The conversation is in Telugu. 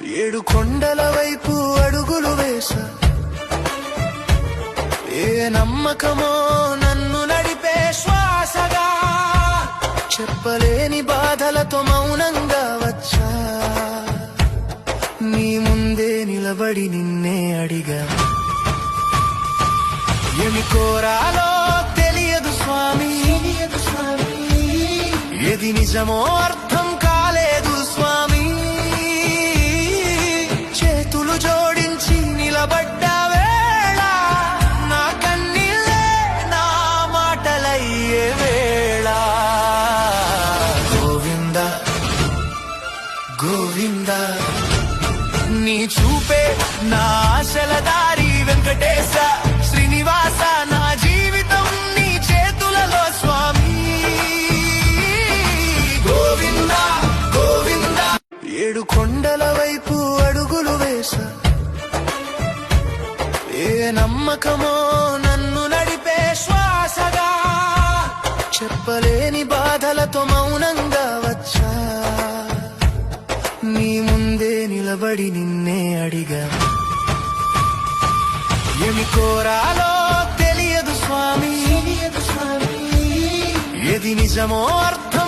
ఏడు కొండల వైపు అడుగులు వేసా, ఏ నమ్మకమో నన్ను నడిపే శ్వాసగా, చెప్పలేని బాధలతో మౌనంగా వచ్చా, నీ ముందే నిలబడి నిన్నే అడిగా. ఏమి కోరాలో తెలియదు స్వామి, ఏది నిజమో అర్థం కాలేదు స్వామి. చేతులు జోడించి నిలబడ్డ వేళ, నా కన్నీళ్ళే నా మాటలయ్యే వేళ. గోవింద గోవింద, నీ చూపే నా ఆశల దారి, వెంకటేశ శ్రీనివాస, నా జీవితం నీ చేతులలో స్వామి. గోవింద గోవింద. ఏడు కొండల వైపు అడుగులు వేసా, ఏ నమ్మకమో నన్ను నడిపే శ్వాసగా, చెప్పలేని బాధలతో మౌనంగా వచ్చా, నీ ముందే నిలబడి నిన్నే అడిగా. ఏమి కోరాలో తెలియదు స్వామి, ఏది నిజమో అర్థం